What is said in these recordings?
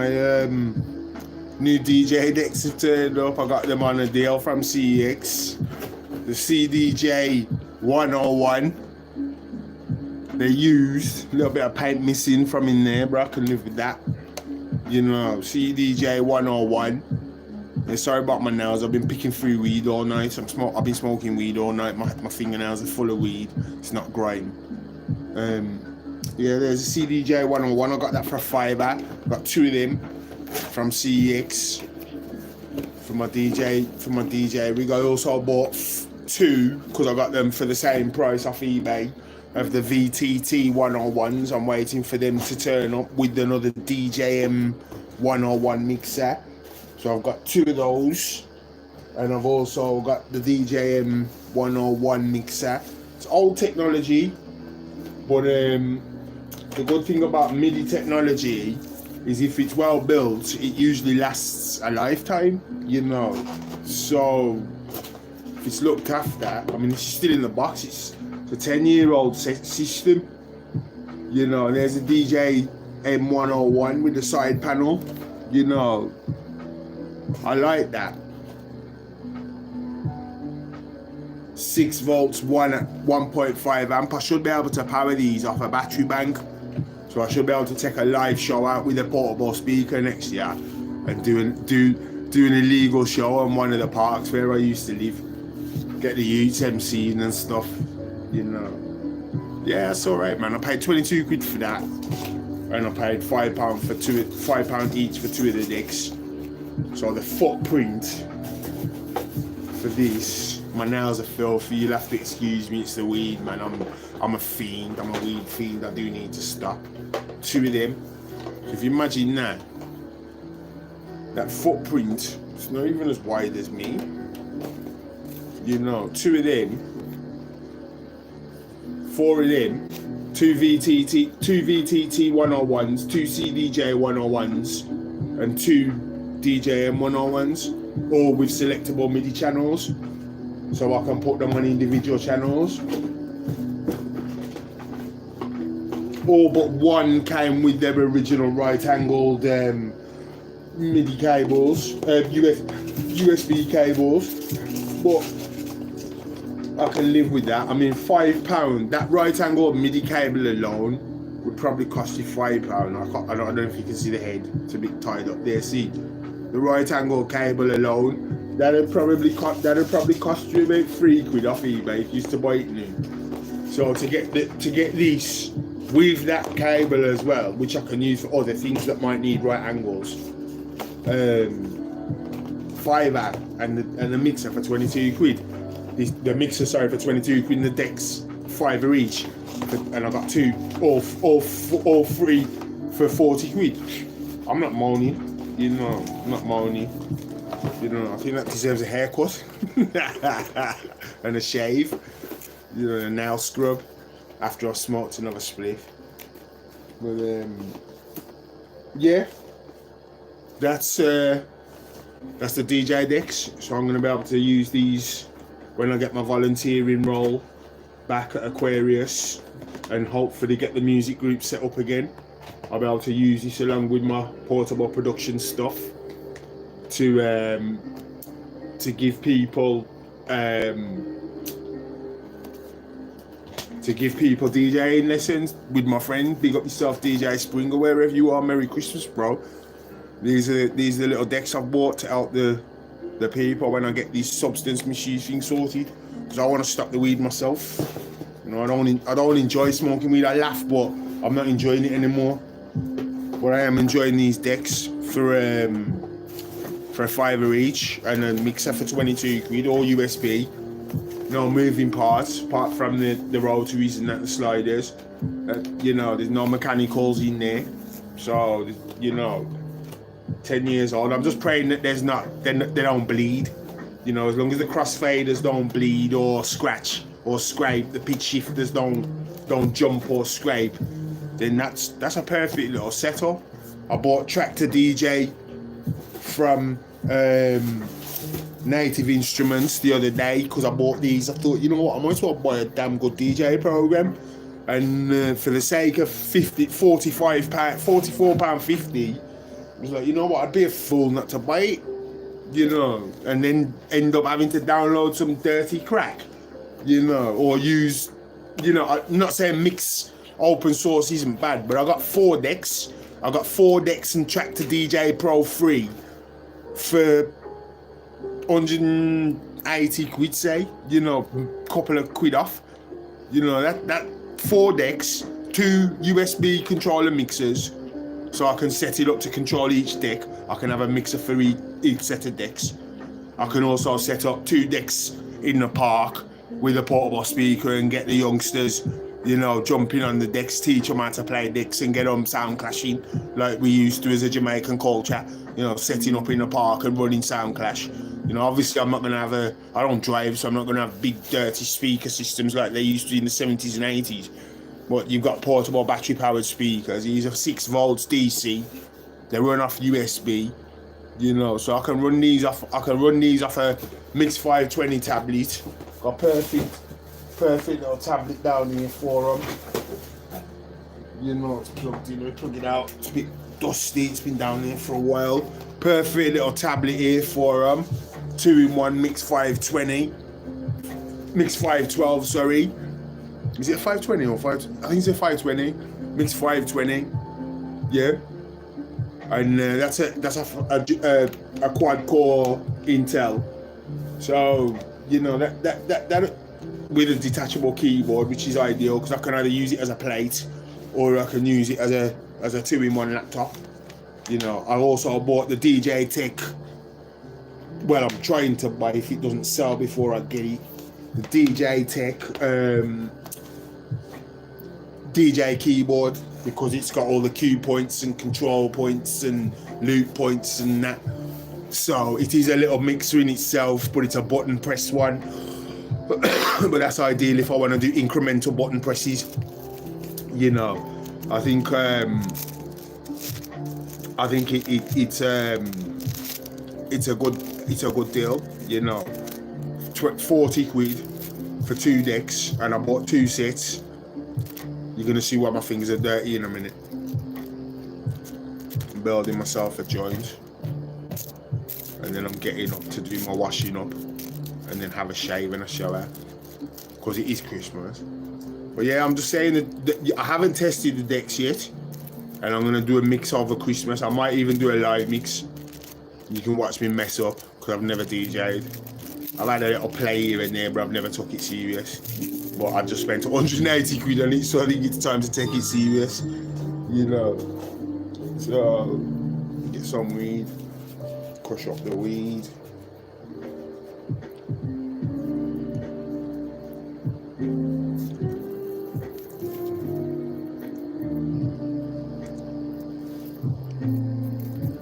my new DJ decks have turned up. I got them on a deal from CX. The CDJ101. They used a little bit of paint missing from in there, but I can live with that. You know, CDJ101. Yeah, sorry about my nails. I've been picking through weed all night. I've been smoking weed all night. My fingernails are full of weed. It's not grime. Yeah, there's a CDJ101. I got that for a $5. Got 2 of them from CX for my DJ rig. I also bought 2 because I got them for the same price off eBay of the VTT101s. I'm waiting for them to turn up with another DJM101 mixer. So I've got 2 of those, and I've also got the DJM101 mixer. It's old technology, but the good thing about MIDI technology is if it's well built, it usually lasts a lifetime, you know. So if it's looked after, I mean, it's still in the box. It's a 10-year-old system, you know. There's a DJM101 with the side panel, you know. I like that. 6 volts, 1.5 amp. I should be able to power these off a battery bank. So I should be able to take a live show out with a portable speaker next year and do an illegal show on one of the parks where I used to live. Get the youths MCing and stuff, you know. Yeah, that's alright, man. I paid 22 quid for that. And I paid £5 for £5 each for 2 of the decks. So the footprint for this, my nails are filthy. You'll have to excuse me. It's the weed, man. I'm a fiend. I'm a weed fiend. I do need to stop. 2 of them. If you imagine that footprint, it's not even as wide as me. You know, 2 of them, 4 of them, 2 VTT101s, 2 CDJ101s, and 2 DJM101s, all with selectable MIDI channels, so I can put them on individual channels. All but one came with their original right-angled MIDI cables, USB cables, but I can live with that. I mean, £5, that right-angled MIDI cable alone would probably cost you £5. I don't know if you can see the head, it's a bit tied up there, see? The right angle cable alone, that'd probably cost you about £3 off eBay if you used to buy it new. So to get this with that cable as well, which I can use for other things that might need right angles, £5 and the mixer for 22 quid. The mixer, sorry, for 22 quid, and the decks £5 each, and I got 2 all 3 for 40 quid. I'm not moaning. You know, I'm not moaning. You know, I think that deserves a haircut and a shave. You know, a nail scrub after I smoked another spliff. But yeah, that's the DJ decks. So I'm gonna be able to use these when I get my volunteering role back at Aquarius, and hopefully get the music group set up again. I'll be able to use this along with my portable production stuff to give people DJing lessons with my friend. Big up yourself, DJ Springer, wherever you are. Merry Christmas, bro. These are the little decks I've bought to help the people when I get these substance misuse things sorted, because I want to stop the weed myself. You know, I don't enjoy smoking weed. I laugh, but I'm not enjoying it anymore. But I am enjoying these decks for a £5 each, and a mixer for 22 quid, all USB. No moving parts apart from the rotaries and the sliders. You know, there's no mechanicals in there. So, you know, 10 years old. I'm just praying that they don't bleed. You know, as long as the crossfaders don't bleed or scratch or scrape, the pitch shifters don't jump or scrape, then that's a perfect little setup. I bought Tractor DJ from Native Instruments the other day because I bought these. I thought, you know what, I might as well buy a damn good DJ program, and for the sake of £44.50, I was like, you know what, I'd be a fool not to buy it, you know, and then end up having to download some dirty crack, you know, or use, you know, I'm not saying mix open source isn't bad, but I got 4 decks. I got 4 decks and Tractor DJ Pro 3 for 180 quid, say, you know, couple of quid off. You know, that 4 decks, 2 USB controller mixers, so I can set it up to control each deck. I can have a mixer for each set of decks. I can also set up 2 decks in the park with a portable speaker and get the youngsters, you know, jumping on the decks, teach them how to play decks and get them sound clashing like we used to as a Jamaican culture, you know, setting up in the park and running sound clash. You know, obviously I'm not going to have I don't drive, so I'm not going to have big dirty speaker systems like they used to in the 70s and 80s. But you've got portable battery powered speakers. These are 6 volts DC. They run off USB, you know, so I can run these off a Mix 520 tablet. Got perfect little tablet down here for them. You know, it's plugged in, we plug it out. It's a bit dusty, it's been down here for a while. Perfect little tablet here for them. 2-in-1 Mix 520. Mix 512, sorry. Is it 520 or 5? I think it's a 520. Mix 520. Yeah. And that's a quad core Intel. So, you know, that with a detachable keyboard, which is ideal because I can either use it as a plate or I can use it as a 2-in-1 laptop. You know, I also bought the DJ Tech. Well, I'm trying to buy if it doesn't sell before I get it. The DJ Tech DJ keyboard, because it's got all the cue points and control points and loop points and that. So it is a little mixer in itself, but it's a button press one. But that's ideal if I want to do incremental button presses. You know, I think it's a good deal. You know, 40 quid for 2 decks, and I bought 2 sets. You're gonna see why my fingers are dirty in a minute. I'm building myself a joint, and then I'm getting up to do my washing up, and then have a shave and a shower, because it is Christmas. But yeah, I'm just saying that I haven't tested the decks yet, and I'm gonna do a mix over Christmas. I might even do a live mix. You can watch me mess up, because I've never DJ'd. I've had a little play here and there, but I've never took it serious. But I just spent 180 quid on it, so I think it's time to take it serious, you know. So, get some weed, crush up the weed.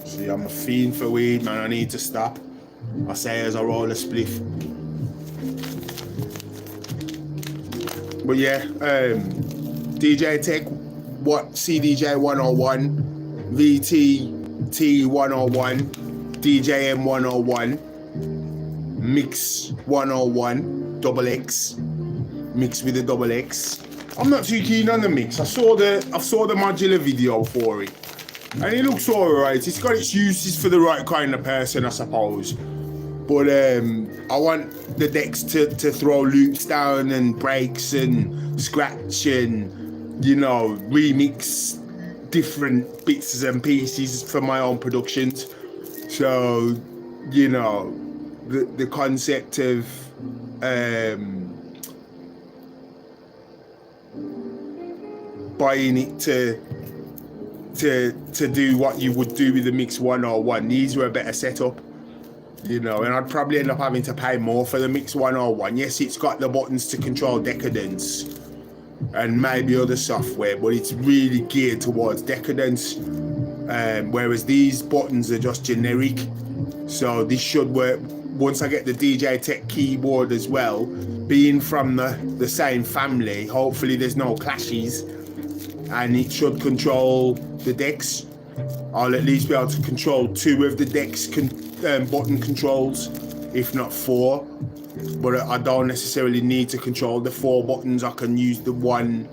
See, I'm a fiend for weed, man. I need to stop. I say as I roll a spliff. But yeah, DJ Tech, CDJ101, VTT101, DJM101, Mix 101, double X, mix with a double X. I'm not too keen on the mix. I saw the modular video for it, and it looks alright. It's got its uses for the right kind of person, I suppose. But I want the decks to throw loops down and breaks and scratch and, you know, remix different bits and pieces for my own productions. So, you know, the concept of buying it to do what you would do with the Mix 101, these were a better setup. You know, and I'd probably end up having to pay more for the Mix 101. Yes, it's got the buttons to control decadence and maybe other software, but it's really geared towards decadence. Whereas these buttons are just generic. So this should work. Once I get the DJ Tech keyboard as well, being from the same family, hopefully there's no clashes, and it should control the decks. I'll at least be able to control 2 of the decks button controls, if not 4. But I don't necessarily need to control the 4 buttons. I can use the one.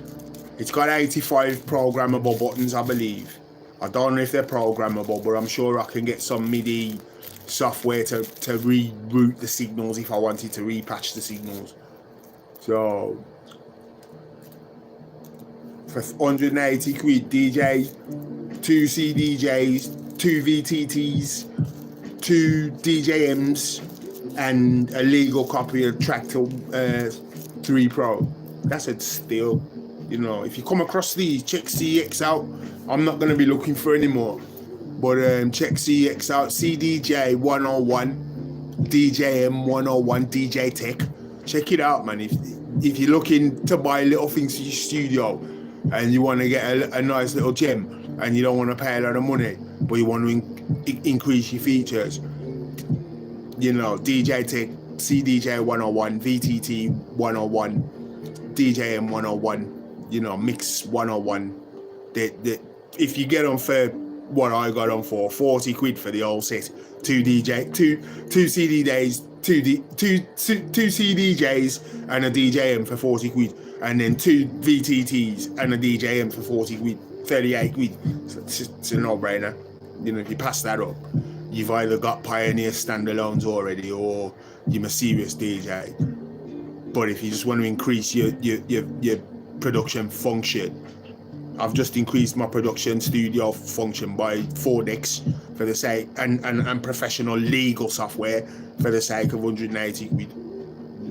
It's got 85 programmable buttons, I believe. I don't know if they're programmable, but I'm sure I can get some MIDI software to reroute the signals if I wanted to repatch the signals. So for 180 quid, DJ, 2 CDJs, 2 VTTs, 2 DJMs, and a legal copy of Tractor 3 Pro. That's a steal. You know, if you come across these, check CX out. I'm not going to be looking for any more. But check CX out, CDJ101, DJM101, DJ Tech. Check it out, man. If you're looking to buy little things for your studio and you want to get a nice little gem and you don't want to pay a lot of money, but you want to increase your features, you know, DJ Tech, CDJ101, VTT101, DJM101, you know, Mix 101. If you get on for what I got on for, 40 quid for the whole set, two CDJs, two CDJs and a DJM for 40 quid, and then 2 VTTs and a DJM for 40 quid, 38 quid. It's a no-brainer. You know, if you pass that up, you've either got Pioneer standalones already or you're a serious DJ. But if you just want to increase your production function, I've just increased my production studio function by 4 decks for the sake and professional legal software for the sake of 180 quid.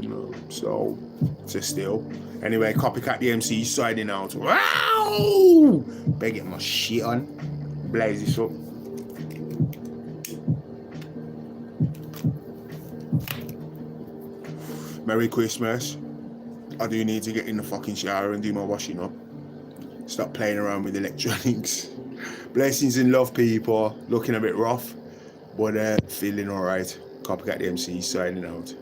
You know, so it's a steal. Anyway, Copycat the MC signing out. Wow! Better get my shit on. Blaze this up. Merry Christmas. I do need to get in the fucking shower and do my washing up. Stop playing around with electronics. Blessings and love, people. Looking a bit rough, but feeling alright. Copycat the MC signing out.